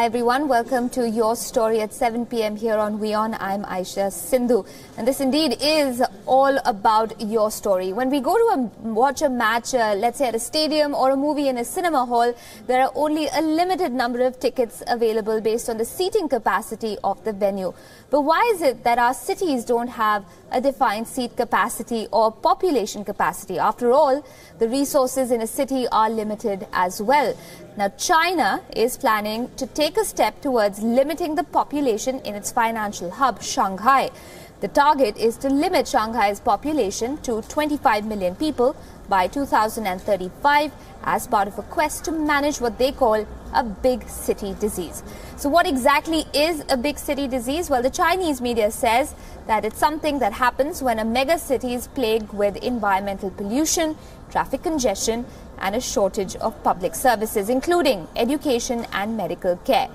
Hi everyone, welcome to Your Story at 7 p.m. here on WION. I'm Aisha Sindhu, and this indeed is all about your story. When we go to watch a match, let's say at a stadium or a movie in a cinema hall, there are only a limited number of tickets available based on the seating capacity of the venue. But why is it that our cities don't have a defined seat capacity or population capacity? After all, the resources in a city are limited as well. Now, China is planning to take a step towards limiting the population in its financial hub, Shanghai. The target is to limit Shanghai's population to 25 million people by 2035 as part of a quest to manage what they call a big city disease. So what exactly is a big city disease? Well, the Chinese media says that it's something that happens when a mega city is plagued with environmental pollution, traffic congestion, and a shortage of public services, including education and medical care.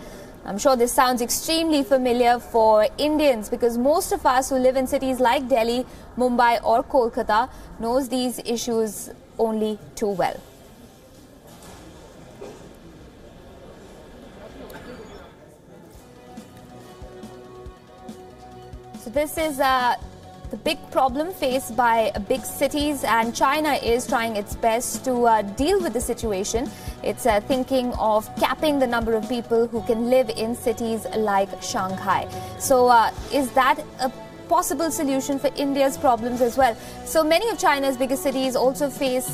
I'm sure this sounds extremely familiar for Indians because most of us who live in cities like Delhi, Mumbai or Kolkata knows these issues only too well. So this is the big problem faced by big cities, and China is trying its best to deal with the situation. It's thinking of capping the number of people who can live in cities like Shanghai. So is that a possible solution for India's problems as well? So many of China's biggest cities also face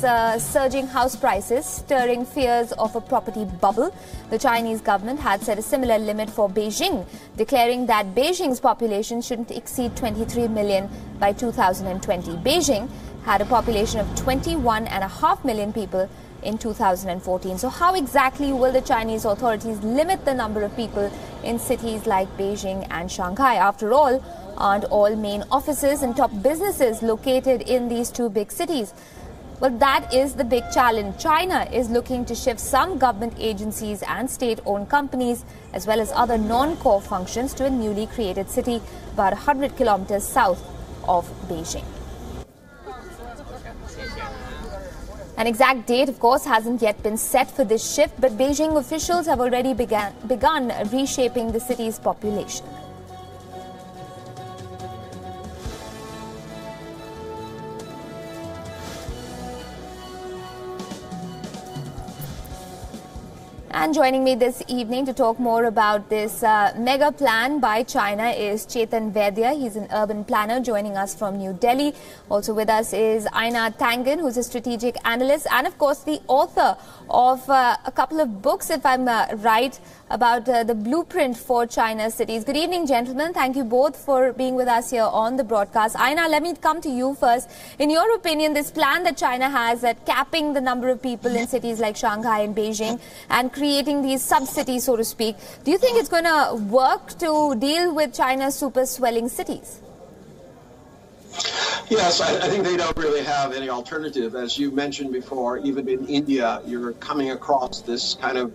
surging house prices, stirring fears of a property bubble. The Chinese government had set a similar limit for Beijing, declaring that Beijing's population shouldn't exceed 23 million by 2020. Beijing had a population of 21.5 million people in 2014. So how exactly will the Chinese authorities limit the number of people in cities like Beijing and Shanghai? After all, aren't all main offices and top businesses located in these two big cities? Well, that is the big challenge. China is looking to shift some government agencies and state-owned companies, as well as other non-core functions, to a newly created city about 100 kilometers south of Beijing. An exact date, of course, hasn't yet been set for this shift, but Beijing officials have already begun reshaping the city's population. And joining me this evening to talk more about this mega plan by China is Chetan Vaidya. He's an urban planner joining us from New Delhi. Also with us is Aina Tangan, who's a strategic analyst and, of course, the author of a couple of books, if I'm right, about the blueprint for China's cities. Good evening, gentlemen. Thank you both for being with us here on the broadcast. Aina, let me come to you first. In your opinion, this plan that China has at capping the number of people in cities like Shanghai and Beijing and creating these sub-cities, so to speak, do you think it's going to work to deal with China's super swelling cities? Yes, I think they don't really have any alternative. As you mentioned before, even in India, you're coming across this kind of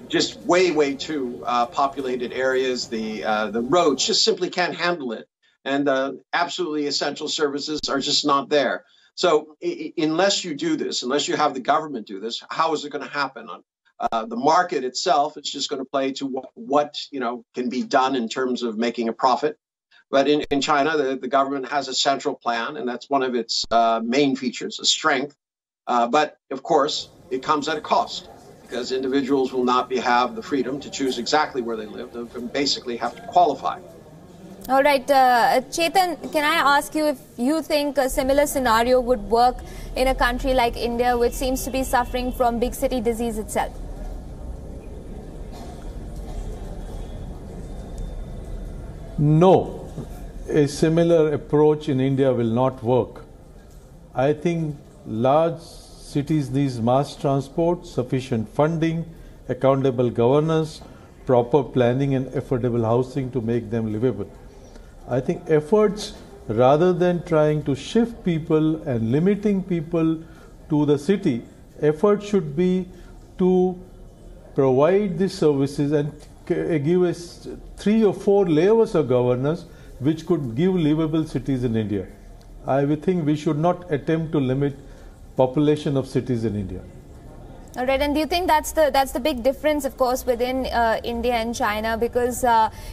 just way too populated areas. The roads just simply can't handle it. And absolutely essential services are just not there. So unless you do this, unless you have the government do this, how is it going to happen? The market itself is just going to play to what can be done in terms of making a profit. But in China, the government has a central plan, and that's one of its main features, a strength. But of course, it comes at a cost, because individuals will not have the freedom to choose exactly where they live. They basically have to qualify. All right. Chetan, can I ask you if you think a similar scenario would work in a country like India, which seems to be suffering from big city disease itself? No. A similar approach in India will not work. I think large cities need mass transport, sufficient funding, accountable governance, proper planning and affordable housing to make them livable. I think efforts, rather than trying to shift people and limiting people to the city, effort should be to provide these services and give us 3 or 4 layers of governance which could give livable cities in India. I think we should not attempt to limit population of cities in India. All right, and do you think that's the big difference, of course, within India and China? Because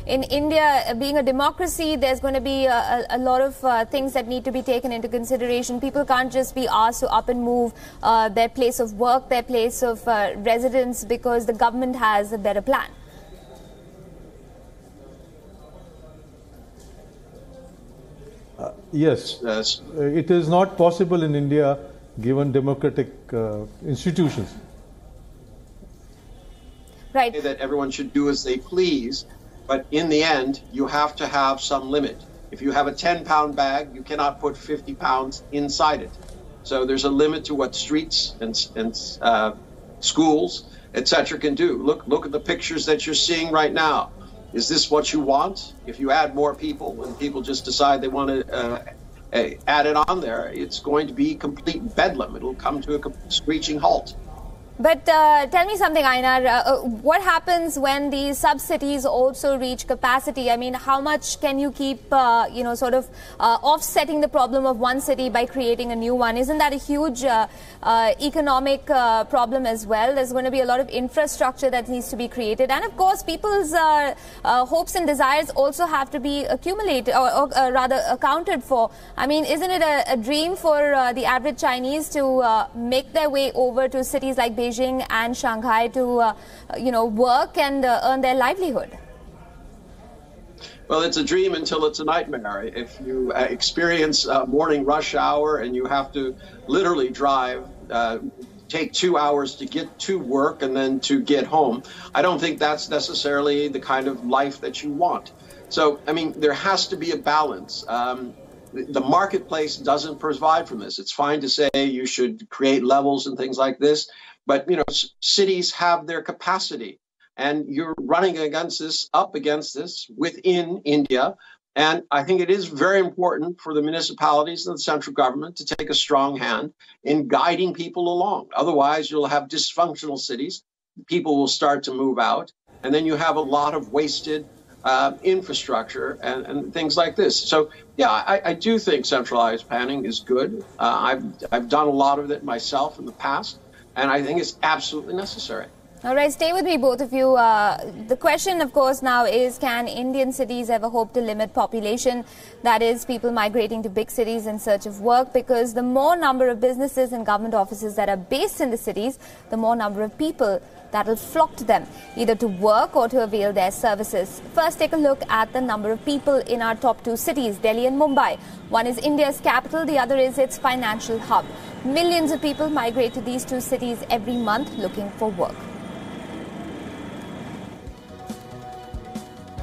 in India, being a democracy, there's going to be a lot of things that need to be taken into consideration. People can't just be asked to up and move their place of work, their place of residence, because the government has a better plan. Yes, it is not possible in India given democratic institutions. Right. That everyone should do as they please, but in the end, you have to have some limit. If you have a 10-pound bag, you cannot put 50 pounds inside it. So there's a limit to what streets and schools, etc., can do. Look at the pictures that you're seeing right now. Is this what you want? If you add more people and people just decide they want to add it on there, it's going to be complete bedlam. It'll come to a screeching halt. But tell me something, Einar. What happens when these sub-cities also reach capacity? I mean, how much can you keep, sort of offsetting the problem of one city by creating a new one? Isn't that a huge economic problem as well? There's going to be a lot of infrastructure that needs to be created. And, of course, people's hopes and desires also have to be accumulated or rather accounted for. I mean, isn't it a dream for the average Chinese to make their way over to cities like Beijing and Shanghai to, work and earn their livelihood? Well, it's a dream until it's a nightmare. If you experience morning rush hour and you have to literally drive, take 2 hours to get to work and then to get home, I don't think that's necessarily the kind of life that you want. So, I mean, there has to be a balance. The marketplace doesn't provide from this. It's fine to say you should create levels and things like this, but cities have their capacity, and you're running up against this within India. And I think it is very important for the municipalities and the central government to take a strong hand in guiding people along. Otherwise, you'll have dysfunctional cities. People will start to move out, and then you have a lot of wasted infrastructure and things like this. So, yeah, I do think centralized planning is good. I've done a lot of it myself in the past, and I think it's absolutely necessary. All right, stay with me, both of you. The question, of course, now is, can Indian cities ever hope to limit population? That is, people migrating to big cities in search of work, because the more number of businesses and government offices that are based in the cities, the more number of people that will flock to them, either to work or to avail their services. First, take a look at the number of people in our top two cities, Delhi and Mumbai. One is India's capital, the other is its financial hub. Millions of people migrate to these two cities every month looking for work.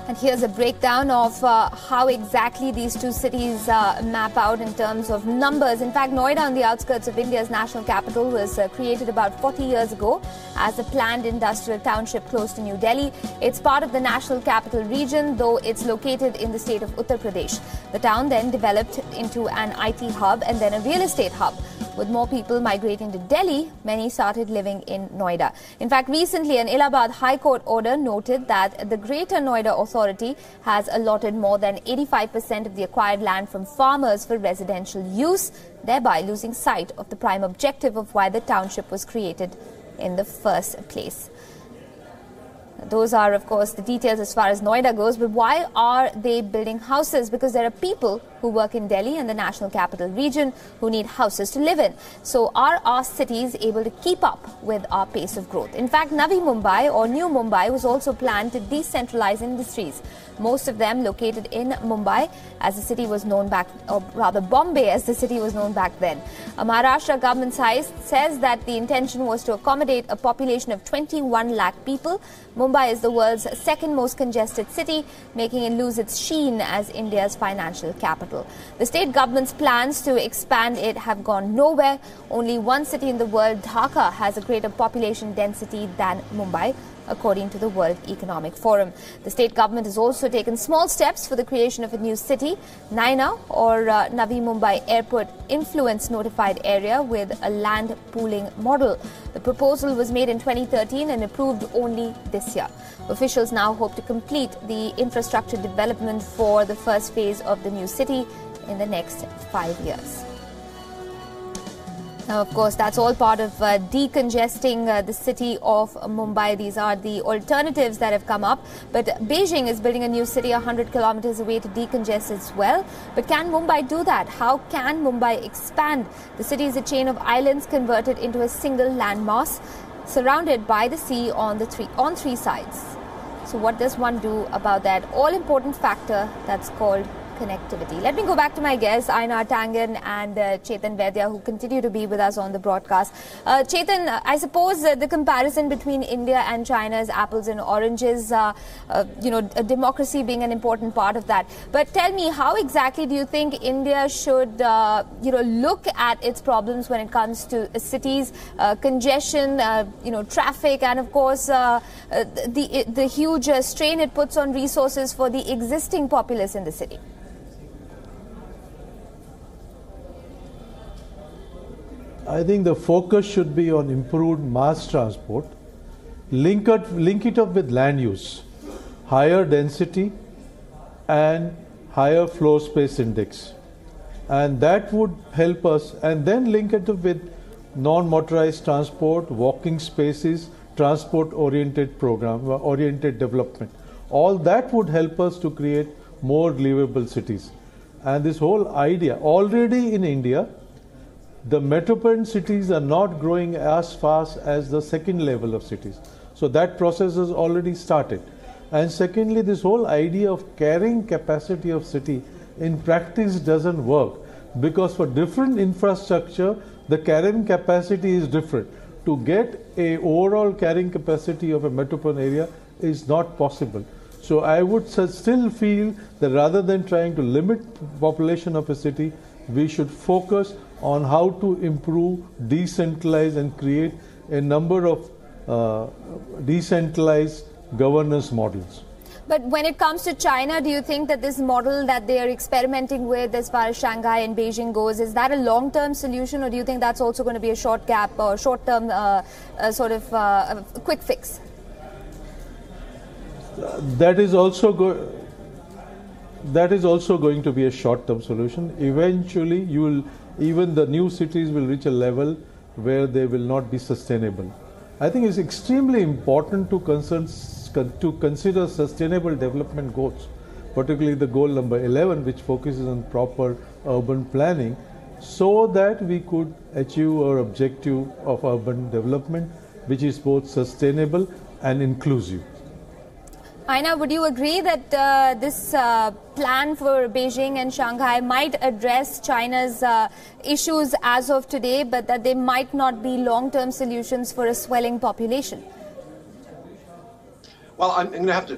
And here's a breakdown of how exactly these two cities map out in terms of numbers. In fact, Noida, on the outskirts of India's national capital, was created about 40 years ago as a planned industrial township close to New Delhi. It's part of the national capital region, though it's located in the state of Uttar Pradesh. The town then developed into an IT hub and then a real estate hub. With more people migrating to Delhi, many started living in Noida. In fact, recently an Allahabad High Court order noted that the Greater Noida Authority has allotted more than 85% of the acquired land from farmers for residential use, thereby losing sight of the prime objective of why the township was created in the first place. Those are, of course, the details as far as Noida goes. But why are they building houses? Because there are people who work in Delhi and the national capital region who need houses to live in. So are our cities able to keep up with our pace of growth? In fact, Navi Mumbai or New Mumbai was also planned to decentralize industries, most of them located in Mumbai, as the city was known back, or rather Bombay as the city was known back then. A Maharashtra government says that the intention was to accommodate a population of 21 lakh people. Mumbai is the world's second most congested city, making it lose its sheen as India's financial capital. The state government's plans to expand it have gone nowhere. Only one city in the world, Dhaka, has a greater population density than Mumbai, according to the World Economic Forum. The state government has also taken small steps for the creation of a new city, Naina, or Navi Mumbai Airport Influence Notified Area, with a land pooling model. The proposal was made in 2013 and approved only this year. Officials now hope to complete the infrastructure development for the first phase of the new city in the next 5 years. Now, of course, that's all part of decongesting the city of Mumbai. These are the alternatives that have come up. But Beijing is building a new city 100 kilometers away to decongest as well. But can Mumbai do that? How can Mumbai expand? The city is a chain of islands converted into a single landmass, surrounded by the sea on three sides. So what does one do about that all-important factor that's called connectivity? Let me go back to my guests, Ainar Tangen and Chetan Vaidya, who continue to be with us on the broadcast. Chetan, I suppose the comparison between India and China is apples and oranges, democracy being an important part of that. But tell me, how exactly do you think India should, look at its problems when it comes to cities, congestion, traffic, and of course, the huge strain it puts on resources for the existing populace in the city? I think the focus should be on improved mass transport, link it up with land use, higher density and higher floor space index. And that would help us, and then link it up with non-motorized transport, walking spaces, transport-oriented development. All that would help us to create more livable cities. And this whole idea, already in India, the metropolitan cities are not growing as fast as the second level of cities. So that process has already started. And secondly, this whole idea of carrying capacity of city in practice doesn't work, because for different infrastructure, the carrying capacity is different. To get a overall carrying capacity of a metropolitan area is not possible. So I would still feel that rather than trying to limit population of a city, we should focus on how to improve, decentralize and create a number of decentralized governance models. But when it comes to China, do you think that this model that they are experimenting with as far as Shanghai and Beijing goes, is that a long-term solution, or do you think that's also going to be a short-term quick fix? That is also going to be a short-term solution. Eventually, even the new cities will reach a level where they will not be sustainable. I think it's extremely important to consider sustainable development goals, particularly the goal number 11, which focuses on proper urban planning, so that we could achieve our objective of urban development, which is both sustainable and inclusive. Aina, would you agree that this plan for Beijing and Shanghai might address China's issues as of today, but that they might not be long-term solutions for a swelling population? Well, I'm going to have to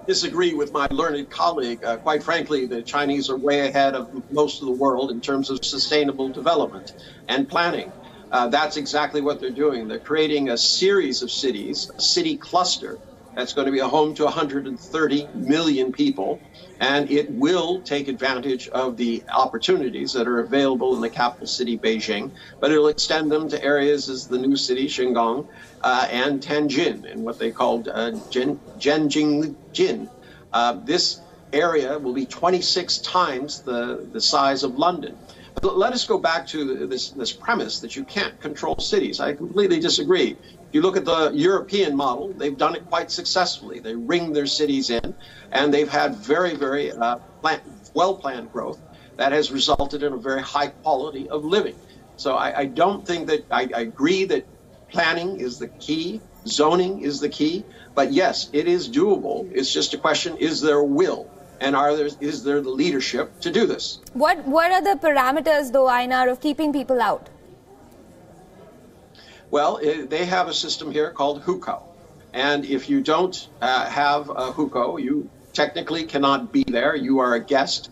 disagree with my learned colleague. Quite frankly, the Chinese are way ahead of most of the world in terms of sustainable development and planning. That's exactly what they're doing. They're creating a series of cities, a city cluster, that's going to be a home to 130 million people, and it will take advantage of the opportunities that are available in the capital city, Beijing, but it'll extend them to areas as the new city, Shandong, and Tianjin, and what they called Zhenjing. This area will be 26 times the size of London. But let us go back to this premise that you can't control cities. I completely disagree. If you look at the European model, they've done it quite successfully. They ring their cities in, and they've had very, very well-planned growth that has resulted in a very high quality of living. So I don't think that I agree that planning is the key, zoning is the key, but yes, it is doable. It's just a question, is there will? And is there the leadership to do this? What are the parameters, though, Ainar, of keeping people out? Well, they have a system here called hukou. And if you don't have a hukou, you technically cannot be there. You are a guest.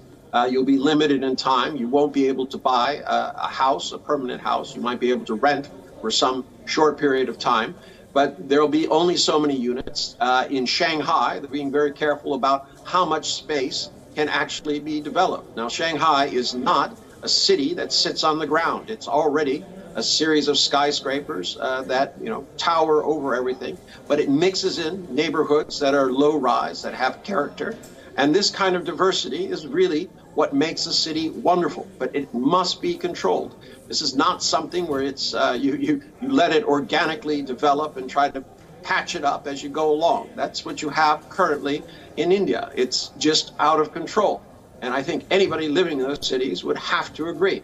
You'll be limited in time. You won't be able to buy a house, a permanent house. You might be able to rent for some short period of time. But there will be only so many units. In Shanghai, they're being very careful about how much space can actually be developed. Now, Shanghai is not a city that sits on the ground. It's already a series of skyscrapers that tower over everything, but it mixes in neighborhoods that are low rise, that have character, And this kind of diversity is really what makes a city wonderful, but it must be controlled. This is not something where it's you let it organically develop and try to patch it up as you go along. That's what you have currently in India. It's just out of control. And I think anybody living in those cities would have to agree.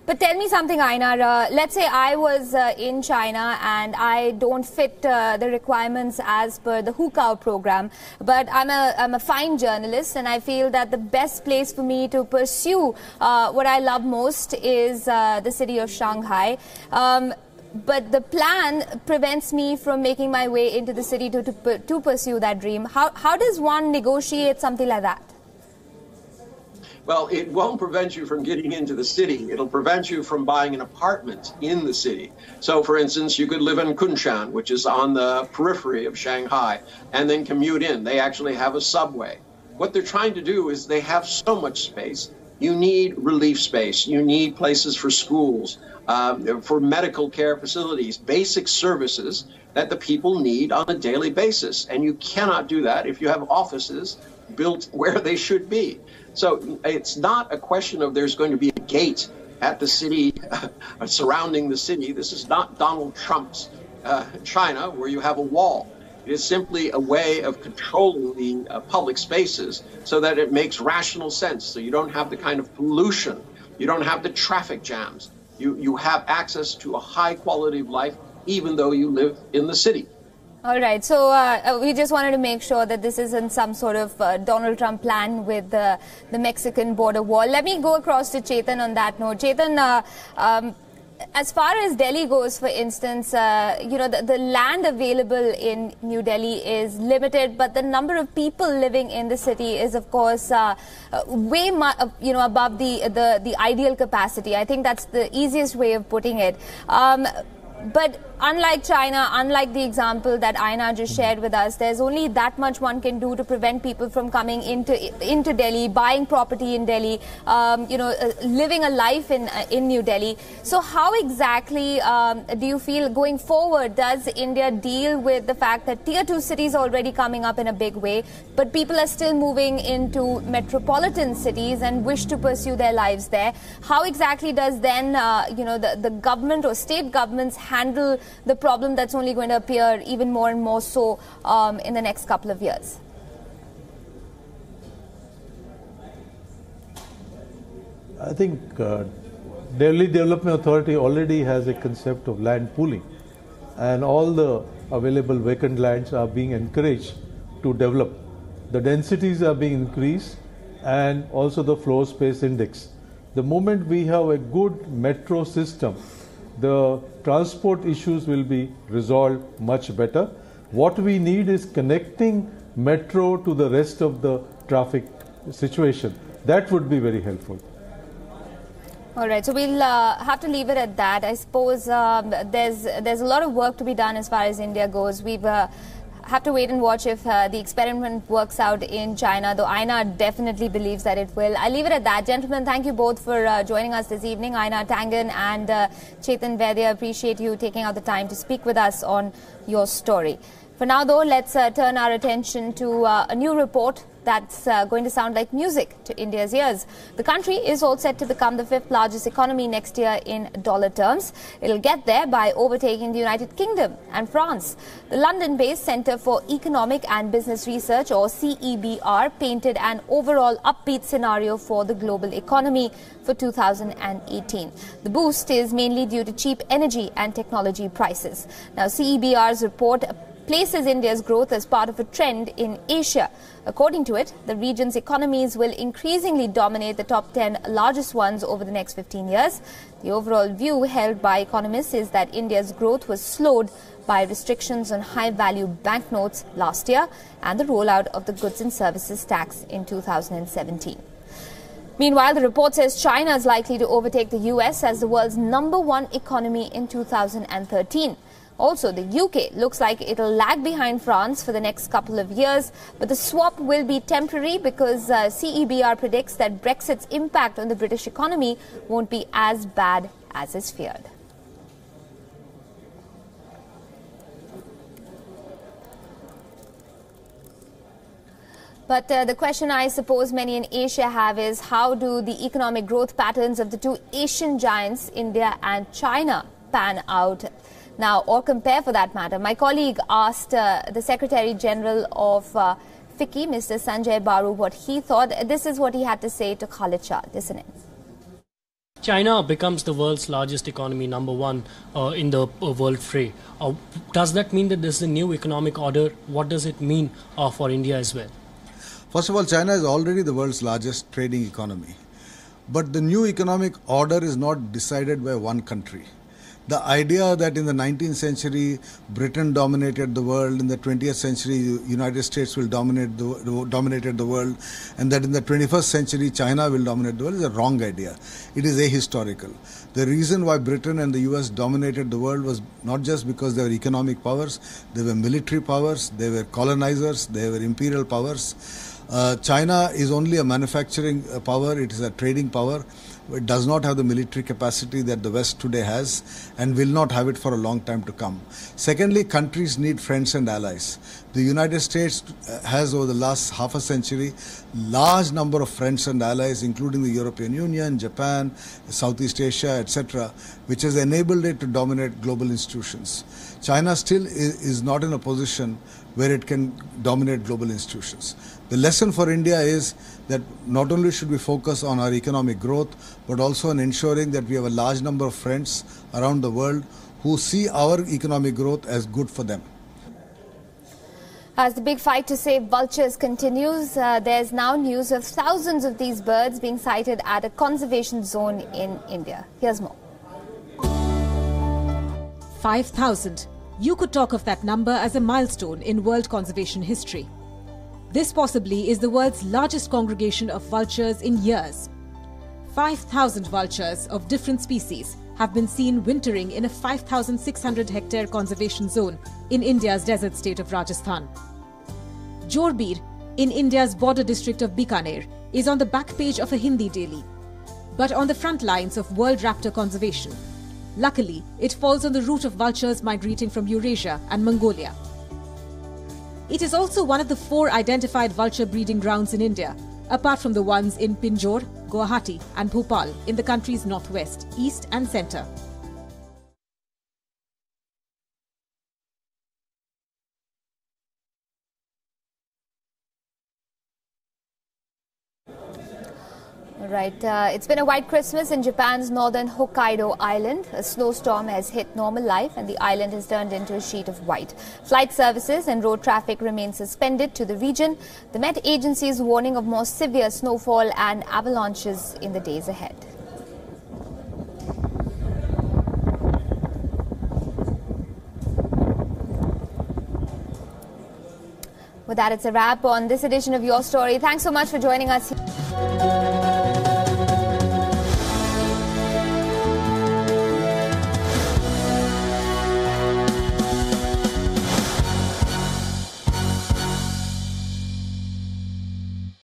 But tell me something, Einar. Let's say I was in China and I don't fit the requirements as per the Hukao program, but I'm a fine journalist, and I feel that the best place for me to pursue what I love most is the city of Shanghai. But the plan prevents me from making my way into the city to pursue that dream. How does one negotiate something like that? Well, it won't prevent you from getting into the city. It'll prevent you from buying an apartment in the city. So, for instance, you could live in Kunshan, which is on the periphery of Shanghai, and then commute in. They actually have a subway. What they're trying to do is they have so much space. You need relief space. You need places for schools, for medical care facilities, basic services that the people need on a daily basis. And you cannot do that if you have offices built where they should be. So it's not a question of there's going to be a gate at the city, surrounding the city. This is not Donald Trump's China, where you have a wall. It is simply a way of controlling the public spaces so that it makes rational sense. So you don't have the kind of pollution. You don't have the traffic jams. You have access to a high quality of life, even though you live in the city. All right. So we just wanted to make sure that this isn't some sort of Donald Trump plan with the Mexican border wall. Let me go across to Chetan on that note. Chetan, as far as Delhi goes, for instance, the land available in New Delhi is limited, but the number of people living in the city is, of course, way above the ideal capacity. I think that's the easiest way of putting it. But unlike China, unlike the example that Einar just shared with us, there's only that much one can do to prevent people from coming into Delhi, buying property in Delhi, living a life in New Delhi. So how exactly do you feel going forward does India deal with the fact that Tier 2 cities are already coming up in a big way, but people are still moving into metropolitan cities and wish to pursue their lives there? How exactly does then the government or state governments handle the problem that's only going to appear even more and more so in the next couple of years? I think Delhi Development Authority already has a concept of land pooling, and all the available vacant lands are being encouraged to develop. The densities are being increased and also the floor space index. The moment we have a good metro system, the transport issues will be resolved much better. What we need is connecting metro to the rest of the traffic situation. That would be very helpful. All right, so we'll have to leave it at that. I suppose there's a lot of work to be done as far as India goes. We've have to wait and watch if the experiment works out in China, though Einar definitely believes that it will. I'll leave it at that. Gentlemen, thank you both for joining us this evening. Einar Tangan and Chetan Vaidya, appreciate you taking out the time to speak with us on your story. For now, though, let's turn our attention to a new report that's going to sound like music to India's ears. The country is all set to become the 5th largest economy next year in dollar terms. It'll get there by overtaking the United Kingdom and France. The London-based Centre for Economic and Business Research, or CEBR, painted an overall upbeat scenario for the global economy for 2018. The boost is mainly due to cheap energy and technology prices. Now, CEBR's report places India's growth as part of a trend in Asia. According to it, the region's economies will increasingly dominate the top 10 largest ones over the next 15 years. The overall view held by economists is that India's growth was slowed by restrictions on high-value banknotes last year and the rollout of the goods and services tax in 2017. Meanwhile, the report says China is likely to overtake the US as the world's #1 economy in 2013. Also, the UK looks like it'll lag behind France for the next couple of years, but the swap will be temporary because CEBR predicts that Brexit's impact on the British economy won't be as bad as is feared. But the question I suppose many in Asia have is, how do the economic growth patterns of the two Asian giants, India and China, pan out now, or compare for that matter? My colleague asked the Secretary General of FICCI, Mr. Sanjay Baru, what he thought. This is what he had to say to Khalid Shah. Listen in. China becomes the world's largest economy, number one in the world fray. Does that mean that this is a new economic order? What does it mean for India as well? First of all, China is already the world's largest trading economy. But the new economic order is not decided by one country. The idea that in the 19th century Britain dominated the world, in the 20th century United States will dominated the world, and that in the 21st century China will dominate the world is a wrong idea. It is ahistorical. The reason why Britain and the US dominated the world was not just because they were economic powers, they were military powers, they were colonizers, they were imperial powers. China is only a manufacturing power, it is a trading power. It does not have the military capacity that the West today has and will not have it for a long time to come. Secondly, countries need friends and allies. The United States has over the last half a century large number of friends and allies, including the European Union, Japan, Southeast Asia, etc., which has enabled it to dominate global institutions. China still is not in a position where it can dominate global institutions. The lesson for India is that not only should we focus on our economic growth, but also on ensuring that we have a large number of friends around the world who see our economic growth as good for them. As the big fight to save vultures continues, there's now news of thousands of these birds being sighted at a conservation zone in India. Here's more. 5,000. You could talk of that number as a milestone in world conservation history. This possibly is the world's largest congregation of vultures in years. 5,000 vultures of different species have been seen wintering in a 5,600-hectare conservation zone in India's desert state of Rajasthan. Jorbir, in India's border district of Bikaner, is on the back page of a Hindi daily, but on the front lines of world raptor conservation. Luckily, it falls on the route of vultures migrating from Eurasia and Mongolia. It is also one of the 4 identified vulture breeding grounds in India, apart from the ones in Pinjore, Guwahati and Bhopal in the country's northwest, east and centre. Right. It's been a white Christmas in Japan's northern Hokkaido island. A snowstorm has hit normal life and the island has turned into a sheet of white. Flight services and road traffic remain suspended to the region. The Met Agency is warning of more severe snowfall and avalanches in the days ahead. With that, it's a wrap on this edition of Your Story. Thanks so much for joining us.